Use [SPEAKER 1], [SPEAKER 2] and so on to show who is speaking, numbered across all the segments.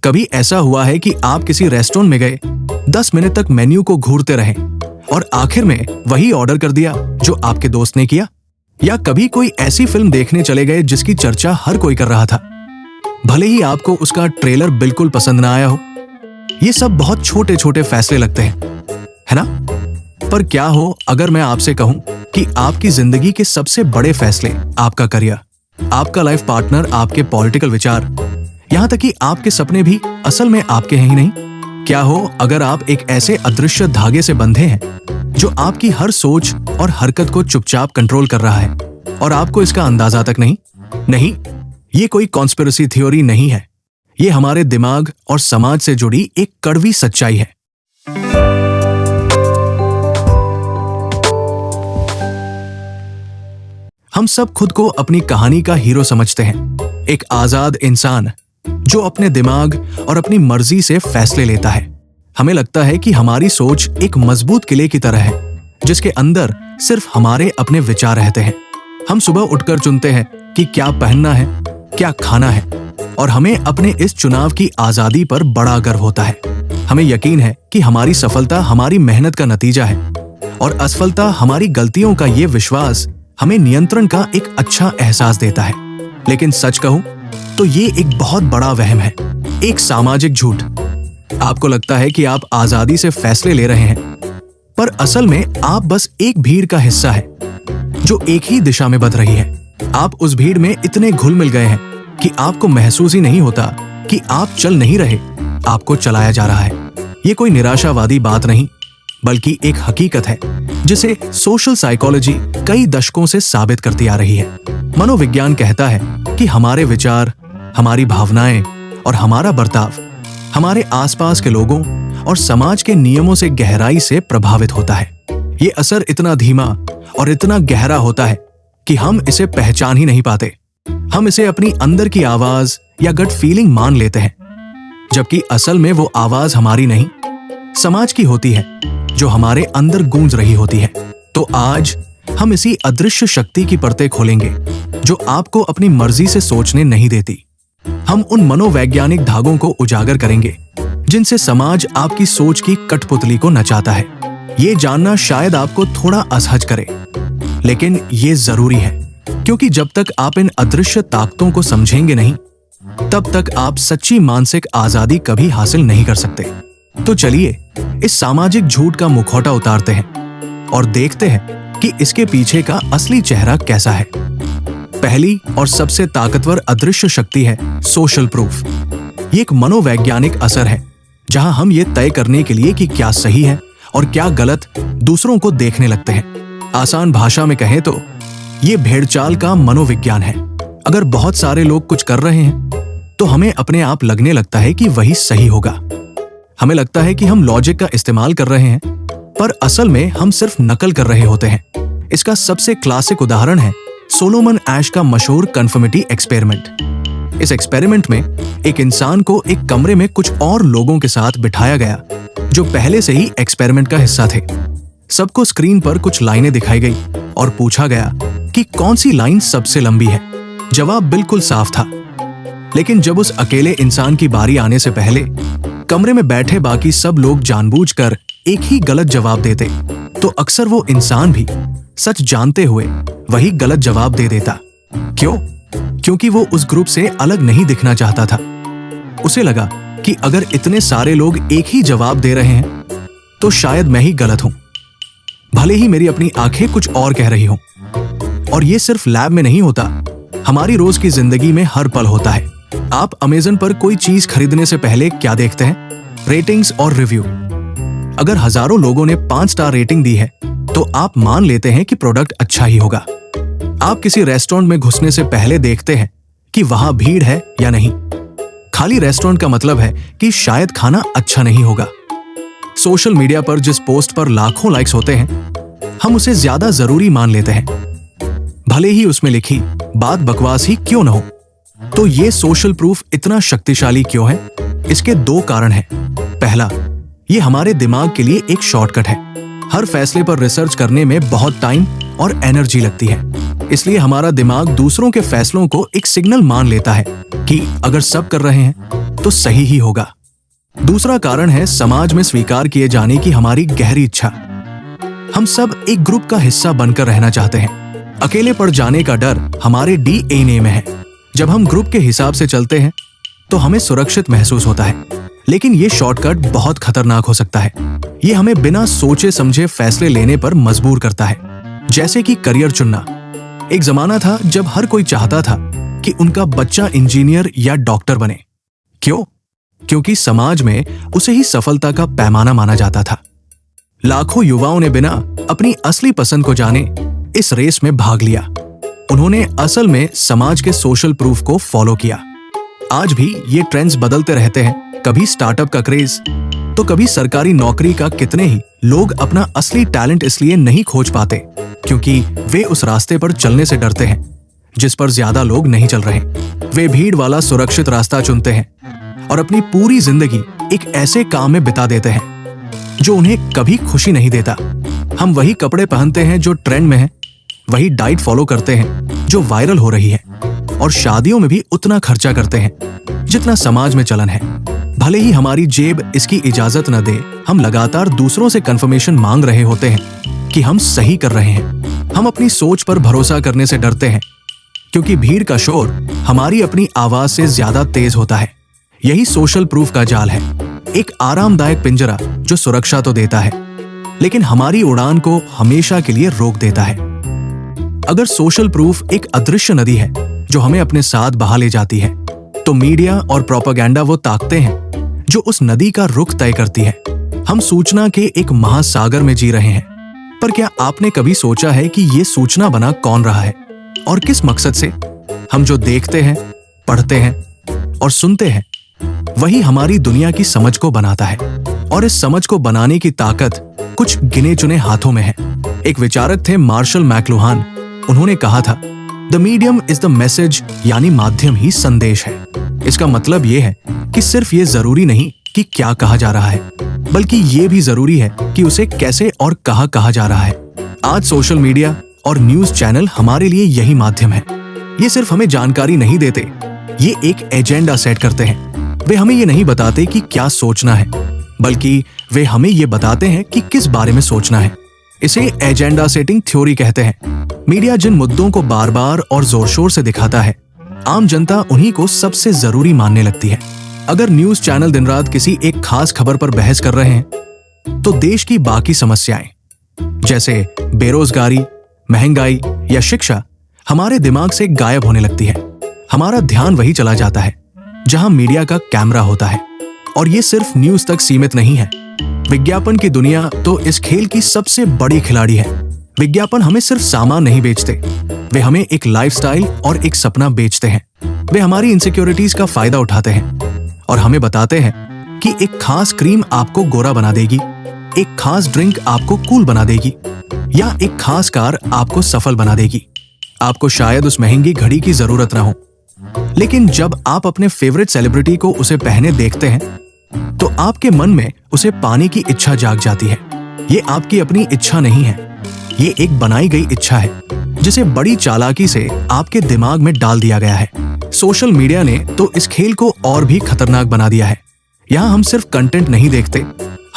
[SPEAKER 1] कभी ऐसा हुआ है कि आप किसी रेस्टोरेंट में गए, 10 मिनट तक मेन्यू को घूरते रहे और आखिर में वही ऑर्डर कर दिया जो आपके दोस्त ने किया? या कभी कोई ऐसी फिल्म देखने चले गए जिसकी चर्चा हर कोई कर रहा था, भले ही आपको उसका ट्रेलर बिल्कुल पसंद ना आया हो? ये सब बहुत छोटे छोटे फैसले लगते हैं, है ना? पर क्या हो अगर मैं आपसे कहूं कि आपकी जिंदगी के सबसे बड़े फैसले, आपका करियर, आपका लाइफ पार्टनर, आपके पॉलिटिकल विचार, यहां तक कि आपके सपने भी असल में आपके हैं ही नहीं? क्या हो अगर आप एक ऐसे अदृश्य धागे से बंधे हैं जो आपकी हर सोच और हरकत को चुपचाप कंट्रोल कर रहा है और आपको इसका अंदाजा तक नहीं? नहीं, ये कोई कॉन्स्पिरेसी थ्योरी नहीं है। ये हमारे दिमाग और समाज से जुड़ी एक कड़वी सच्चाई है। हम सब खुद को अपनी कहानी का हीरो समझते हैं, एक आजाद इंसान जो अपने दिमाग और अपनी मर्जी से फैसले लेता है। हमें लगता है कि हमारी सोच एक मजबूत किले की तरह है जिसके अंदर सिर्फ हमारे अपने विचार रहते हैं। हम सुबह उठकर चुनते हैं कि क्या पहनना है, क्या खाना है, और हमें अपने इस चुनाव की आजादी पर बड़ा गर्व होता है। हमें यकीन है कि हमारी सफलता हमारी मेहनत का नतीजा है और असफलता हमारी गलतियों का ये विश्वास हमें नियंत्रण का एक अच्छा एहसास देता है। लेकिन सच कहूं तो ये एक बहुत बड़ा वहम है, एक सामाजिक झूठ। आपको लगता है कि आप आजादी से फैसले ले रहे हैं, पर असल में आप बस एक भीड़ का हिस्सा है जो एक ही दिशा में बढ़ रही है। आप उस भीड़ में इतने घुल मिल गए हैं कि आपको महसूस ही नहीं होता कि आप चल नहीं रहे, आपको चलाया जा रहा है। ये कोई निराशावादी बात नहीं, बल्कि एक हकीकत है जिसे सोशल साइकोलॉजी कई दशकों से साबित करती आ रही है। मनोविज्ञान कहता है कि हमारे विचार, हमारी भावनाएं और हमारा बर्ताव हमारे आसपास के लोगों और समाज के नियमों से गहराई से प्रभावित होता है। ये असर इतना धीमा और इतना गहरा होता है कि हम इसे पहचान ही नहीं पाते। हम इसे अपनी अंदर की आवाज या गट फीलिंग मान लेते हैं, जबकि असल में वो आवाज हमारी नहीं, समाज की होती है जो हमारे अंदर गूंज रही होती है। तो आज हम इसी अदृश्य शक्ति की परतें खोलेंगे जो आपको अपनी मर्जी से सोचने नहीं देती। हम उन मनोवैज्ञानिक धागों को उजागर करेंगे जिनसे समाज आपकी सोच की कठपुतली को नचाता है। ये जानना शायद आपको थोड़ा असहज करे, लेकिन ये जरूरी है, क्योंकि जब तक आप इन अदृश्य ताकतों को समझेंगे नहीं, तब तक आप सच्ची मानसिक आजादी कभी हासिल नहीं कर सकते। तो चलिए इस सामाजिक झूठ का मुखौटा उतारते हैं और देखते हैं कि इसके पीछे का असली चेहरा कैसा है। पहली और सबसे ताकतवर अदृश्य शक्ति है सोशल प्रूफ। ये एक मनोवैज्ञानिक असर है जहां हम ये तय करने के लिए कि क्या सही है और क्या गलत दूसरों को देखने लगते हैं। आसान भाषा में कहें तो ये भेड़चाल का मनोविज्ञान है। अगर बहुत सारे लोग कुछ कर रहे हैं तो हमें अपने आप लगने लगता है कि वही सही होगा। हमें लगता है कि हम लॉजिक का इस्तेमाल कर रहे हैं, पर असल में हम सिर्फ नकल कर रहे होते हैं। इसका सबसे क्लासिक उदाहरण है सोलोमन एश का मशहूर कन्फर्मिटी एक्सपेरिमेंट। इस एक्सपेरिमेंट में एक इंसान को एक कमरे में कुछ और लोगों के साथ बिठाया गया जो पहले से ही एक्सपेरिमेंट का हिस्सा थे। सबको स्क्रीन पर कुछ लाइनें दिखाई गई और पूछा गया कि कौन सी लाइन सबसे लंबी है। जवाब बिल्कुल साफ था, लेकिन जब उस अकेले इंसान की बारी आने से पहले कमरे में बैठे बाकी सब लोग जानबूझकर एक ही गलत जवाब देते, तो अक्सर वो इंसान भी सच जानते हुए वही गलत जवाब दे देता। क्यों? क्योंकि वो उस ग्रुप से अलग नहीं दिखना चाहता था। उसे लगा कि अगर इतने सारे लोग एक ही जवाब दे रहे हैं तो शायद मैं ही गलत हूं, भले ही मेरी अपनी आंखें कुछ और कह रही हों। और ये सिर्फ लैब में नहीं होता, हमारी रोज की जिंदगी में हर पल होता है। आप अमेज़न पर कोई चीज खरीदने से पहले क्या देखते हैं? रेटिंग्स और रिव्यू। अगर हजारों लोगों ने 5 स्टार रेटिंग दी है तो आप मान लेते हैं कि प्रोडक्ट अच्छा ही होगा। आप किसी रेस्टोरेंट में घुसने से पहले देखते हैं कि वहां भीड़ है या नहीं। खाली रेस्टोरेंट का मतलब है कि शायद खाना अच्छा नहीं होगा। सोशल मीडिया पर जिस पोस्ट पर लाखों लाइक्स होते हैं, हम उसे ज्यादा जरूरी मान लेते हैं, भले ही उसमें लिखी बात बकवास ही क्यों न हो। तो ये सोशल प्रूफ इतना शक्तिशाली क्यों है? इसके 2 कारण हैं। पहला, ये हमारे दिमाग के लिए एक शॉर्टकट है। हर फैसले पर रिसर्च करने में बहुत टाइम और एनर्जी लगती है, इसलिए हमारा दिमाग दूसरों के फैसलों को एक सिग्नल मान लेता है कि अगर सब कर रहे हैं तो सही ही होगा। दूसरा कारण है समाज में स्वीकार किए जाने की हमारी गहरी इच्छा। हम सब एक ग्रुप का हिस्सा बनकर रहना चाहते हैं। अकेले पड़ जाने का डर हमारे डीएनए में है। जब हम ग्रुप के हिसाब से चलते हैं तो हमें सुरक्षित महसूस होता है, लेकिन ये शॉर्टकट बहुत खतरनाक हो सकता है। ये हमें बिना सोचे समझे फैसले लेने पर मजबूर करता है, जैसे कि करियर चुनना। एक जमाना था जब हर कोई चाहता था कि उनका बच्चा इंजीनियर या डॉक्टर बने। क्यों? क्योंकि समाज में उसे ही सफलता का पैमाना माना जाता था। लाखों युवाओं ने बिना अपनी असली पसंद को जाने इस रेस में भाग लिया। उन्होंने असल में समाज के सोशल प्रूफ को फॉलो किया। आज भी ये ट्रेंड्स बदलते रहते हैं। कभी स्टार्टअप का क्रेज, तो कभी सरकारी नौकरी का। कितने ही लोग अपना असली टैलेंट इसलिए नहीं खोज पाते क्योंकि वे उस रास्ते पर चलने से डरते हैं जिस पर ज्यादा लोग नहीं चल रहे। वे भीड़ वाला सुरक्षित रास्ता चुनते हैं और अपनी पूरी जिंदगी एक ऐसे काम में बिता देते हैं जो उन्हें कभी खुशी नहीं देता। हम वही कपड़े पहनते हैं जो ट्रेंड में है, वही डाइट फॉलो करते हैं जो वायरल हो रही है, और शादियों में भी उतना खर्चा करते हैं जितना समाज में चलन है। भले ही हमारी जेब इसकी इजाजत न दे, हम लगातार दूसरों से कंफर्मेशन मांग रहे होते हैं कि हम सही कर रहे हैं। हम अपनी सोच पर भरोसा करने से डरते हैं क्योंकि भीड़ का शोर हमारी अपनी आवाज से ज्यादा तेज होता है। यही सोशल प्रूफ का जाल है, एक आरामदायक पिंजरा जो सुरक्षा तो देता है लेकिन हमारी उड़ान को हमेशा के लिए रोक देता है। अगर सोशल प्रूफ एक अदृश्य नदी है जो हमें अपने साथ बहा ले जाती है, तो मीडिया और प्रोपेगेंडा वो ताकतें हैं जो उस नदी का रुख तय करती है। हम सूचना के एक महासागर में जी रहे हैं, पर क्या आपने कभी सोचा है कि ये सूचना बना कौन रहा है और किस मकसद से? हम जो देखते हैं, पढ़ते हैं और सुनते हैं, वही हमारी दुनिया की समझ को बनाता है, और इस समझ को बनाने की ताकत कुछ गिने चुने हाथों में है। एक विचारक थे मार्शल मैकलुहान। उन्होंने कहा था, the medium is the message, यानी माध्यम ही संदेश है। इसका मतलब यह है कि सिर्फ ये जरूरी नहीं कि क्या कहा जा रहा है, बल्कि ये भी जरूरी है कि उसे कैसे और कहाँ कहा जा रहा है। आज सोशल मीडिया और न्यूज चैनल हमारे लिए यही माध्यम है। ये सिर्फ हमें जानकारी नहीं देते, ये एक एजेंडा सेट करते हैं। वे हमें ये नहीं बताते कि क्या सोचना है, बल्कि वे हमें ये बताते हैं कि किस बारे में सोचना है। इसे एजेंडा सेटिंग थ्योरी कहते हैं। मीडिया जिन मुद्दों को बार बार और जोर शोर से दिखाता है, आम जनता उन्हीं को सबसे जरूरी मानने लगती है। अगर न्यूज चैनल दिन रात किसी एक खास खबर पर बहस कर रहे हैं, तो देश की बाकी समस्याएं जैसे बेरोजगारी, महंगाई या शिक्षा हमारे दिमाग से गायब होने लगती है। हमारा ध्यान वही चला जाता है जहां मीडिया का कैमरा होता है। और ये सिर्फ न्यूज तक सीमित नहीं है। विज्ञापन की दुनिया तो इस खेल की सबसे बड़ी खिलाड़ी है। विज्ञापन हमें सिर्फ सामान नहीं बेचते, वे हमें एक लाइफस्टाइल और एक सपना बेचते हैं। वे हमारी इनसिक्योरिटीज का फायदा उठाते हैं और हमें बताते हैं कि एक खास क्रीम आपको गोरा बना देगी, एक खास ड्रिंक आपको कूल बना देगी, या एक खास कार आपको सफल बना देगी। आपको शायद उस महंगी घड़ी की जरूरत ना हो, लेकिन जब आप अपने फेवरेट सेलिब्रिटी को उसे पहने देखते हैं, तो आपके मन में उसे पाने की इच्छा जाग जाती है। ये आपकी अपनी इच्छा नहीं है, ये एक बनाई गई इच्छा है जिसे बड़ी चालाकी से आपके दिमाग में डाल दिया गया है। सोशल मीडिया ने तो इस खेल को और भी खतरनाक बना दिया है। यहाँ हम सिर्फ कंटेंट नहीं देखते,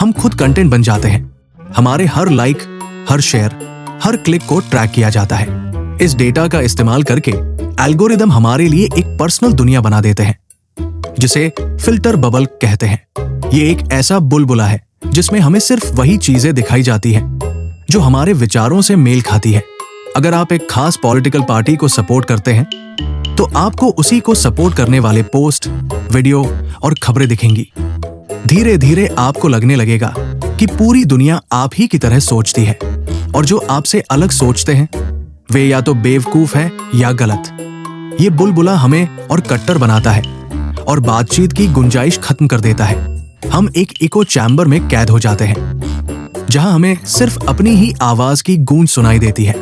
[SPEAKER 1] हम खुद कंटेंट बन जाते हैं। हमारे हर लाइक, हर शेयर, हर क्लिक को ट्रैक किया जाता है। इस डेटा का इस्तेमाल करके एल्गोरिदम हमारे लिए एक पर्सनल दुनिया बना देते हैं जिसे फिल्टर बबल कहते हैं। ये एक ऐसा बुलबुला है जिसमें हमें सिर्फ वही चीजें दिखाई जाती हैं जो हमारे विचारों से मेल खाती है। अगर आप एक खास पॉलिटिकल पार्टी को सपोर्ट करते हैं, तो आपको उसी को सपोर्ट करने वाले पोस्ट, वीडियो और खबरें दिखेंगी। धीरे धीरे आपको लगने लगेगा कि पूरी दुनिया आप ही की तरह सोचती है, और जो आपसे अलग सोचते हैं वे या तो बेवकूफ हैं या गलत। ये बुलबुला हमें और कट्टर बनाता है और बातचीत की गुंजाइश खत्म कर देता है। हम एक इको चैम्बर में कैद हो जाते हैं जहां हमें सिर्फ अपनी ही आवाज की गूंज सुनाई देती है।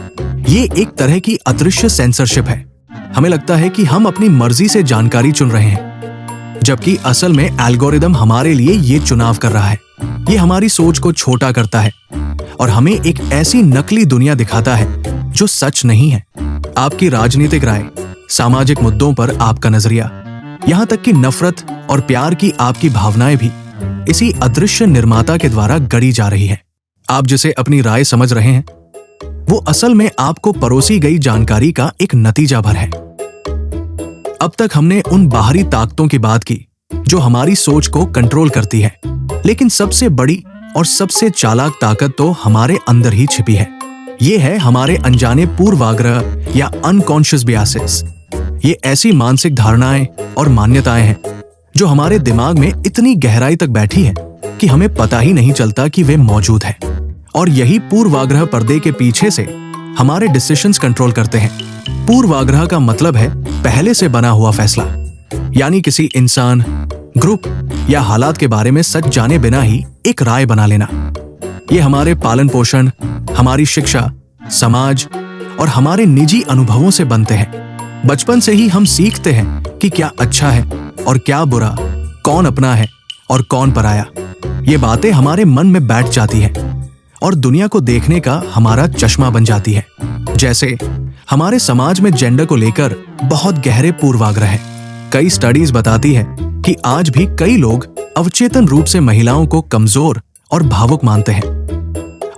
[SPEAKER 1] ये एक तरह की अदृश्य सेंसरशिप है। हमें लगता है कि हम अपनी मर्जी से जानकारी चुन रहे हैं, जबकि असल में एल्गोरिदम हमारे लिए ये चुनाव कर रहा है। ये हमारी सोच को छोटा करता है और हमें एक ऐसी नकली दुनिया दिखाता है जो सच नहीं है। आपकी राजनीतिक राय, सामाजिक मुद्दों पर आपका नजरिया यहाँ तक कि नफरत और प्यार की आपकी भावनाएं भी इसी अदृश्य निर्माता के द्वारा गढ़ी जा रही है। आप जिसे अपनी राय समझ रहे हैं वो असल में आपको परोसी गई जानकारी का एक नतीजा भर है। अब तक हमने उन बाहरी ताकतों की बात की जो हमारी सोच को कंट्रोल करती है, लेकिन सबसे बड़ी और सबसे चालाक ताकत तो हमारे अंदर ही छिपी है। ये है हमारे अनजाने पूर्वाग्रह या अनकॉन्शियस बियासेस। ये ऐसी मानसिक धारणाएं और मान्यताएं हैं जो हमारे दिमाग में इतनी गहराई तक बैठी है कि हमें पता ही नहीं चलता कि वे मौजूद है। और यही पूर्वाग्रह पर्दे के पीछे से हमारे डिसीजंस कंट्रोल करते हैं। पूर्वाग्रह का मतलब है पहले से बना हुआ फैसला, यानी किसी इंसान, ग्रुप या हालात के बारे में सच जाने बिना ही एक राय बना लेना। ये हमारे पालन पोषण, हमारी शिक्षा, समाज और हमारे निजी अनुभवों से बनते हैं। बचपन से ही हम सीखते हैं कि क्या अच्छा है और क्या बुरा, कौन अपना है और कौन पराया। ये बातें हमारे मन में बैठ जाती हैं और दुनिया को देखने का हमारा चश्मा बन जाती है। जैसे हमारे समाज में जेंडर को लेकर बहुत गहरे पूर्वाग्रह हैं। कई स्टडीज बताती है कि आज भी कई लोग अवचेतन रूप से महिलाओं को कमजोर और भावुक मानते हैं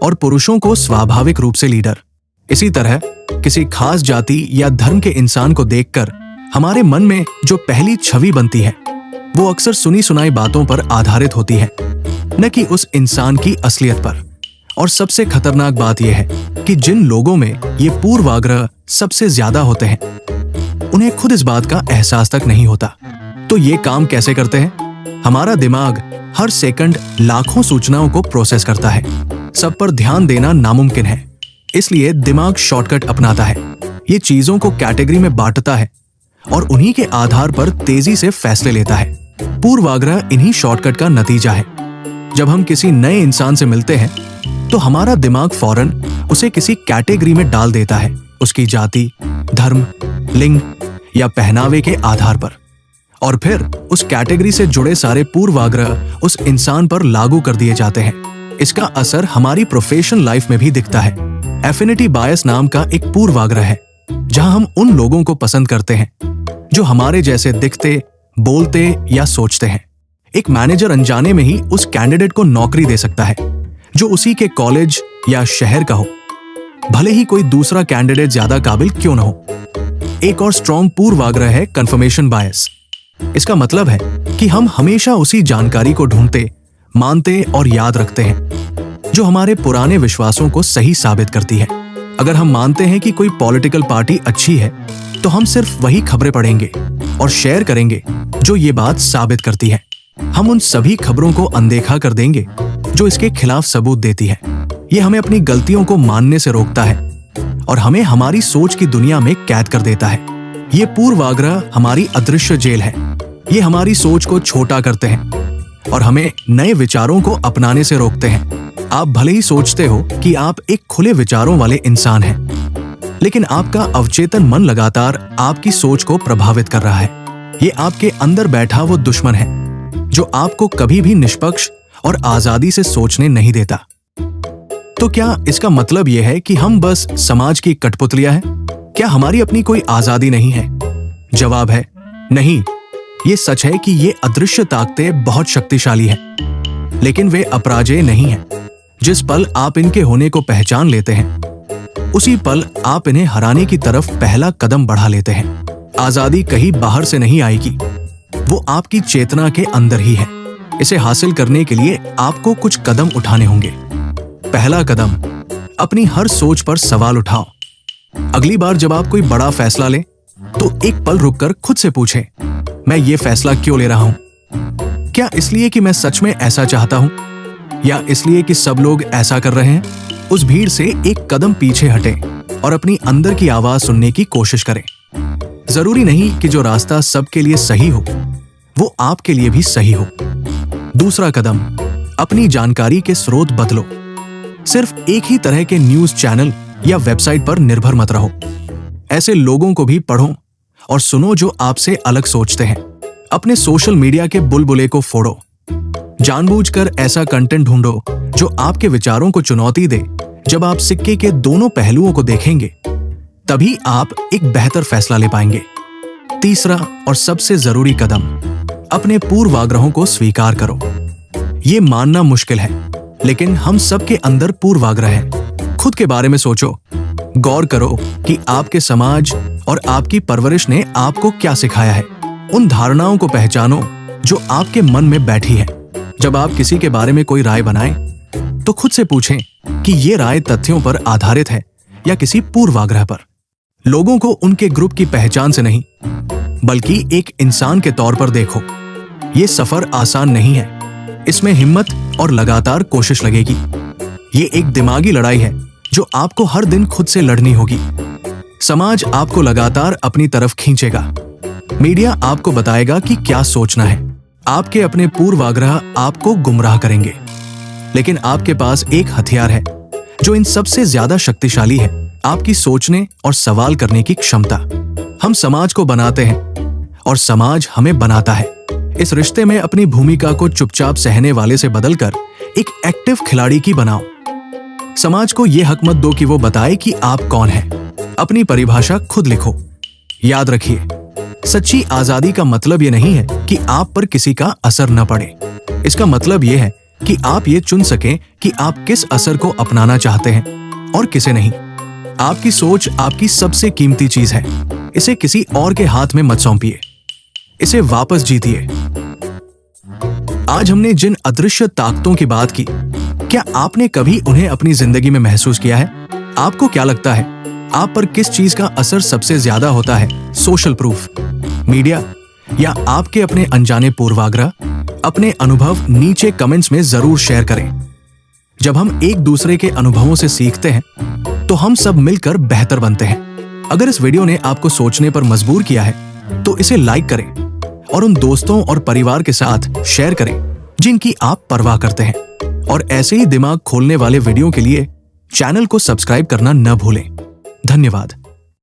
[SPEAKER 1] और पुरुषों को स्वाभाविक रूप से लीडर। इसी तरह किसी खास जाति या धर्म के इंसान को देखकर हमारे मन में जो पहली छवि बनती है वो अक्सर सुनी सुनाई बातों पर आधारित होती है, न कि उस इंसान की असलियत पर। और सबसे खतरनाक बात यह है कि जिन लोगों में ये पूर्वाग्रह सबसे ज्यादा होते हैं उन्हें खुद इस बात का एहसास तक नहीं होता। तो ये काम कैसे करते हैं? हमारा दिमाग हर सेकंड लाखों सूचनाओं को प्रोसेस करता है। सब पर ध्यान देना नामुमकिन है, इसलिए दिमाग शॉर्टकट अपनाता है। ये चीजों को कैटेगरी में बांटता है और उन्हीं के आधार पर तेजी से फैसले लेता है। पूर्वाग्रह इन्हीं शॉर्टकट का नतीजा है। जब हम किसी नए इंसान से मिलते हैं तो हमारा दिमाग फौरन उसे किसी कैटेगरी में डाल देता है, उसकी जाति, धर्म, लिंग या पहनावे के आधार पर। और फिर उस कैटेगरी से जुड़े सारे पूर्वाग्रह उस इंसान पर लागू कर दिए जाते हैं। इसका असर हमारी प्रोफेशनल लाइफ में भी दिखता है। एफिनिटी बायस नाम का एक पूर्वाग्रह है, जहां हम उन लोगों को पसंद करते हैं जो हमारे जैसे दिखते, बोलते या सोचते हैं। एक मैनेजर अनजाने में ही उस कैंडिडेट को नौकरी दे सकता है जो उसी के कॉलेज या शहर का हो, भले ही कोई दूसरा कैंडिडेट ज्यादा काबिल क्यों न हो। एक और स्ट्रॉन्ग पूर्वाग्रह है कंफर्मेशन बायस। इसका मतलब है कि हम हमेशा उसी जानकारी को ढूंढते, मानते और याद रखते हैं जो हमारे पुराने विश्वासों को सही साबित करती है। अगर हम मानते हैं कि कोई पॉलिटिकल पार्टी अच्छी है तो हम सिर्फ वही खबरें पढ़ेंगे और शेयर करेंगे जो ये बात साबित करती है। हम उन सभी खबरों को अनदेखा कर देंगे जो इसके खिलाफ सबूत देती है। ये हमें अपनी गलतियों को मानने से रोकता है और हमें हमारी सोच की दुनिया में कैद कर देता है। ये पूर्वाग्रह हमारी अदृश्य जेल है। ये हमारी सोच को छोटा करते हैं और हमें नए विचारों को अपनाने से रोकते हैं। आप भले ही सोचते हो कि आप एक खुले विचारों वाले इंसान हैं, लेकिन आपका अवचेतन मन लगातार आपकी सोच को प्रभावित कर रहा है। ये आपके अंदर बैठा वो दुश्मन है जो आपको कभी भी निष्पक्ष और आजादी से सोचने नहीं देता। तो क्या इसका मतलब यह है कि हम बस समाज की कठपुतलियां हैं? क्या हमारी अपनी कोई आजादी नहीं है? जवाब है नहीं। ये सच है कि ये अदृश्य ताकतें बहुत शक्तिशाली हैं, लेकिन वे अपराजेय नहीं हैं। जिस पल आप इनके होने को पहचान लेते हैं उसी पल आप इन्हें हराने की तरफ पहला कदम बढ़ा लेते हैं। आजादी कहीं बाहर से नहीं आएगी, वो आपकी चेतना के अंदर ही है। इसे हासिल करने के लिए आपको कुछ कदम उठाने होंगे। पहला कदम, अपनी हर सोच पर सवाल उठाओ। अगली बार जब आप कोई बड़ा फैसला लें तो एक पल रुककर खुद से पूछें, मैं ये फैसला क्यों ले रहा हूं? क्या इसलिए कि मैं सच में ऐसा चाहता हूं या इसलिए कि सब लोग ऐसा कर रहे हैं? उस भीड़ से एक कदम पीछे हटें और अपनी अंदर की आवाज सुनने की कोशिश करें। जरूरी नहीं कि जो रास्ता सबके लिए सही हो वो आपके लिए भी सही हो। दूसरा कदम, अपनी जानकारी के स्रोत बदलो। सिर्फ एक ही तरह के न्यूज चैनल या वेबसाइट पर निर्भर मत रहो। ऐसे लोगों को भी पढ़ो और सुनो जो आपसे अलग सोचते हैं। अपने सोशल मीडिया के बुलबुले को फोड़ो। जानबूझकर ऐसा कंटेंट ढूंढो जो आपके विचारों को चुनौती दे। जब आप सिक्के के दोनों पहलुओं को देखेंगे तभी आप एक बेहतर फैसला ले पाएंगे। तीसरा और सबसे जरूरी कदम, अपने पूर्वाग्रहों को स्वीकार करो। ये मानना मुश्किल है, लेकिन हम सबके अंदर पूर्वाग्रह है। खुद के बारे में सोचो, गौर करो कि आपके समाज और आपकी परवरिश ने आपको क्या सिखाया है। उन धारणाओं को पहचानो जो आपके मन में बैठी है। जब आप किसी के बारे में कोई राय बनाएं, तो खुद से पूछें कि ये राय तथ्यों पर आधारित है या किसी पूर्वाग्रह पर। लोगों को उनके ग्रुप की पहचान से नहीं, बल्कि एक इंसान के तौर पर देखो। ये सफर आसान नहीं है, इसमें हिम्मत और लगातार कोशिश लगेगी। ये एक दिमागी लड़ाई है जो आपको हर दिन खुद से लड़नी होगी। समाज आपको लगातार अपनी तरफ खींचेगा, मीडिया आपको बताएगा कि क्या सोचना है, आपके अपने पूर्वाग्रह आपको गुमराह करेंगे। लेकिन आपके पास एक हथियार है जो इन सबसे ज्यादा शक्तिशाली है, आपकी सोचने और सवाल करने की क्षमता। हम समाज को बनाते हैं और समाज हमें बनाता है। इस रिश्ते में अपनी भूमिका को चुपचाप सहने वाले से बदलकर एक एक्टिव खिलाड़ी की बनाओ। समाज को यह हक मत दो कि वो बताए कि आप कौन हैं। अपनी परिभाषा खुद लिखो। याद रखिए, सच्ची आजादी का मतलब ये नहीं है कि आप पर किसी का असर न पड़े। इसका मतलब ये है कि आप ये चुन सकें कि आप किस असर को अपनाना चाहते हैं और किसे नहीं। आपकी सोच आपकी सबसे कीमती चीज है। इसे किसी और के हाथ में मत सौंपिए, इसे वापस जीतिए। आज हमने जिन अदृश्य ताकतों की बात की, क्या आपने कभी उन्हें अपनी जिंदगी में महसूस किया है? आपको क्या लगता है, आप पर किस चीज का असर सबसे ज्यादा होता है? सोशल प्रूफ, मीडिया या आपके अपने अनजाने पूर्वाग्रह? अपने अनुभव नीचे कमेंट्स में जरूर शेयर करें। जब हम एक दूसरे के अनुभवों से सीखते हैं, तो हम सब मिलकर बेहतर बनते हैं। अगर इस वीडियो ने आपको सोचने पर मजबूर किया है, तो इसे लाइक करें और उन दोस्तों और परिवार के साथ शेयर करें जिनकी आप परवाह करते हैं। और ऐसे ही दिमाग खोलने वाले वीडियो के लिए चैनल को सब्सक्राइब करना न भूलें। धन्यवाद।